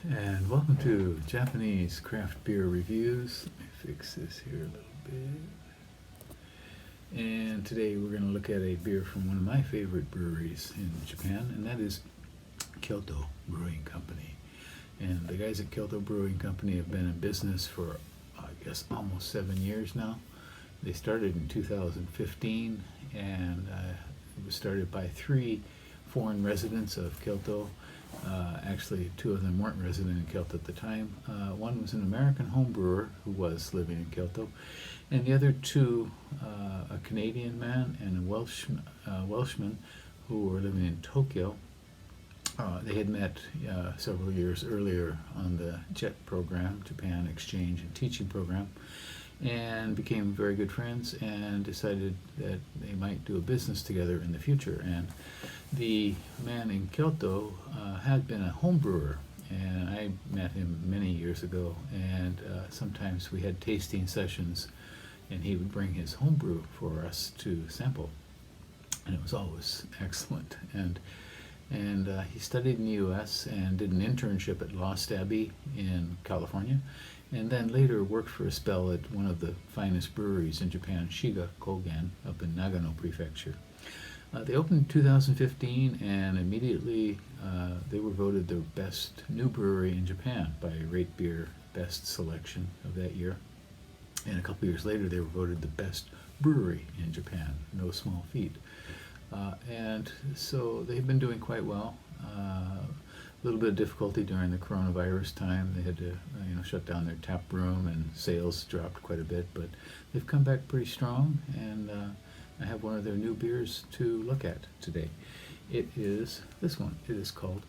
And welcome to Japanese craft beer reviews. Let me fix this here a little bit. And today we're going to look at a beer from one of my favorite breweries in Japan, and that is Kyoto Brewing Company. And the guys at Kyoto Brewing Company have been in business for, I guess, almost 7 years now. They started in 2015, and it was started by 3 foreign residents of Kyoto. Actually, 2 of them weren't resident in Kyoto at the time. One was an American home brewer who was living in Kyoto, and the other 2, a Canadian man and a Welshman who were living in Tokyo. They had met several years earlier on the JET program, Japan Exchange and Teaching Program, and became very good friends and decided that they might do a business together in the future. And the man in Kyoto had been a home brewer, and I met him many years ago, and sometimes we had tasting sessions, and he would bring his home brew for us to sample, and it was always excellent. And he studied in the U.S. and did an internship at Lost Abbey in California, and then later worked for a spell at one of the finest breweries in Japan, Shiga Kogen, up in Nagano Prefecture. They opened in 2015, and immediately they were voted the best new brewery in Japan by Rate Beer Best Selection of that year. And a couple years later, they were voted the best brewery in Japan, no small feat. And so they've been doing quite well. A little bit of difficulty during the coronavirus time. They had to shut down their tap room, and sales dropped quite a bit, but they've come back pretty strong, and I have one of their new beers to look at today. It is this one. It is called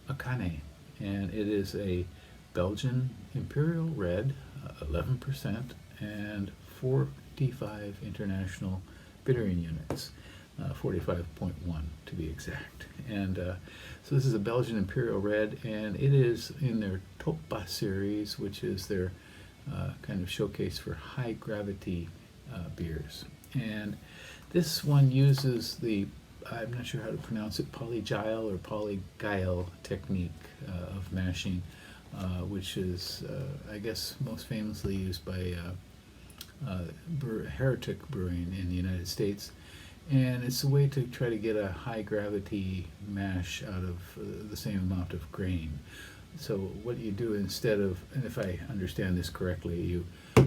Akane, and it is a Belgian Imperial Red, 11%, and 45 international bittering units. 45.1 to be exact. And so this is a Belgian Imperial Red, and it is in their Toppa series, which is their kind of showcase for high gravity beers. And this one uses the, I'm not sure how to pronounce it, polygyle or polygyle technique of mashing, which is, I guess, most famously used by Heretic Brewing in the United States. And it's a way to try to get a high gravity mash out of the same amount of grain. So what you do instead of, and if I understand this correctly, you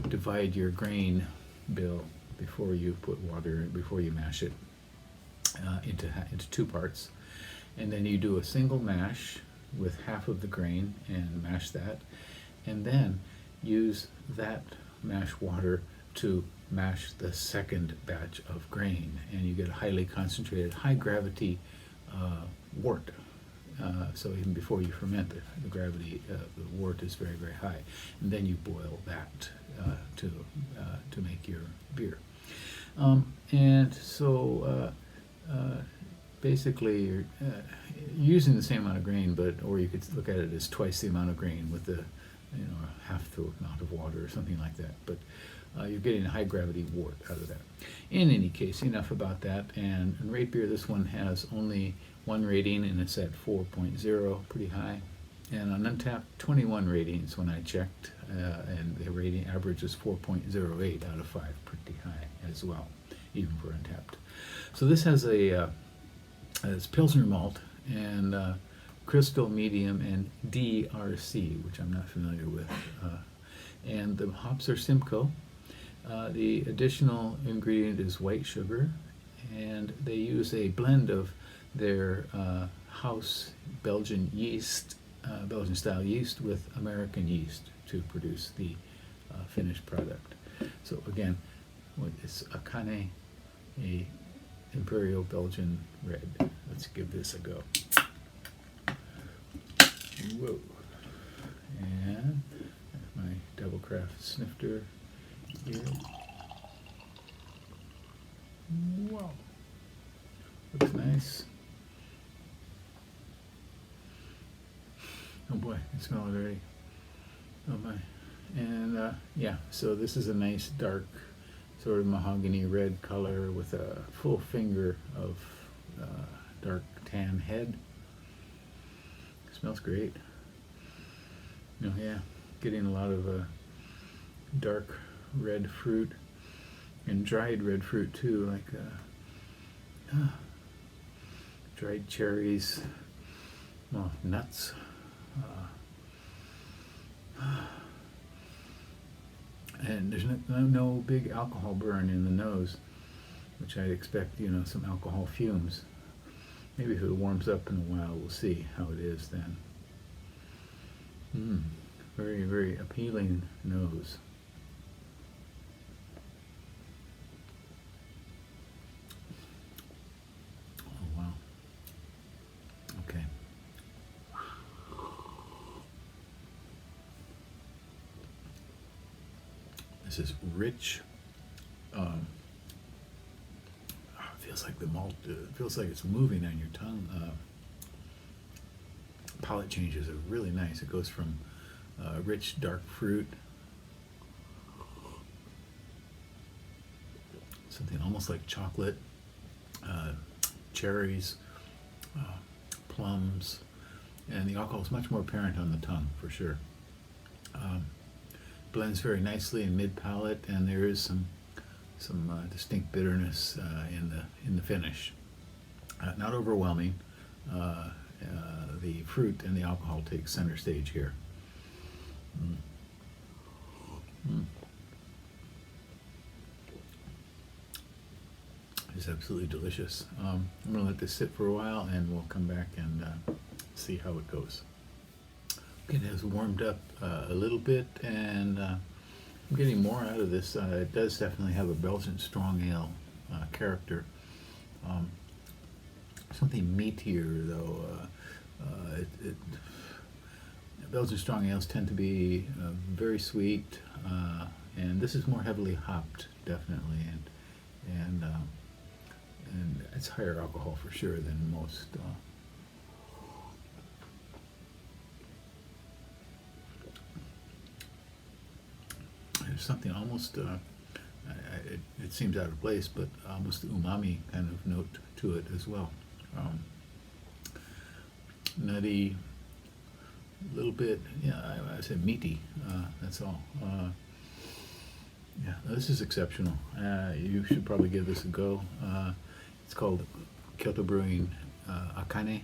divide your grain bill before you put water in, before you mash it into 2 parts. And then you do a single mash with half of the grain and mash that. And then use that mash water to mash the second batch of grain, and you get a highly concentrated, high gravity wort. So even before you ferment it, the gravity, the wort is very, very high, and then you boil that to make your beer. And so basically, you're using the same amount of grain, or you could look at it as twice the amount of grain with the half the amount of water or something like that. But you're getting a high gravity wort out of that. In any case, enough about that. And in Rate Beer, this one has only 1 rating, and it's at 4.0, pretty high. And on Untapped, 21 ratings when I checked, and the rating average is 4.08 out of 5, pretty high as well, even for Untapped. So this has it's Pilsner malt and Crystal Medium and DRC, which I'm not familiar with. And the hops are Simcoe. The additional ingredient is white sugar, and they use a blend of their house Belgian yeast, Belgian style yeast, with American yeast to produce the finished product. So again, it's Akane, a Imperial Belgian Red. Let's give this a go. Whoa. And my double craft snifter here. Wow. Looks nice. Oh boy, I smell it already. Oh my. And yeah, so this is a nice dark sort of mahogany red color with a full finger of dark tan head. Smells great. Oh yeah, getting a lot of dark red fruit and dried red fruit too, like dried cherries, well, nuts. And there's no big alcohol burn in the nose, which I'd expect, some alcohol fumes. Maybe if it warms up in a while, we'll see how it is then. Very, very appealing nose. Oh, wow. Okay. This is rich. It feels like the malt, feels like it's moving on your tongue. Palate changes are really nice. It goes from rich dark fruit, something almost like chocolate, cherries, plums, and the alcohol is much more apparent on the tongue for sure. Blends very nicely in mid palate, and there is some distinct bitterness in the finish. Not overwhelming. The fruit and the alcohol take center stage here. It's absolutely delicious. I'm going to let this sit for a while, and we'll come back and see how it goes. Okay, it has warmed up a little bit, and I'm getting more out of this. It does definitely have a Belgian strong ale character. Something meatier, though. Belgian strong ales tend to be very sweet, and this is more heavily hopped, definitely, and it's higher alcohol for sure than most. There's something almost, it seems out of place, but almost umami kind of note to it as well. Nutty, a little bit, yeah, I said meaty, that's all. Yeah, this is exceptional. You should probably give this a go. It's called Kyoto Brewing Akane,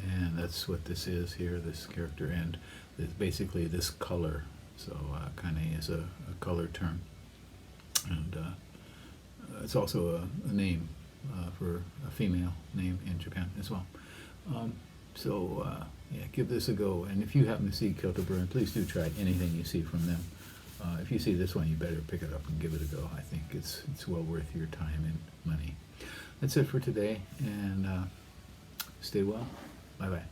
and that's what this is here, this character, and it's basically this color. So Akane is a color term, and it's also a name for a female name in Japan as well. Yeah, give this a go, and if you happen to see Kyoto Brewing, please do try anything you see from them. If you see this one, you better pick it up and give it a go. I think it's well worth your time and money. That's it for today, and stay well. Bye-bye.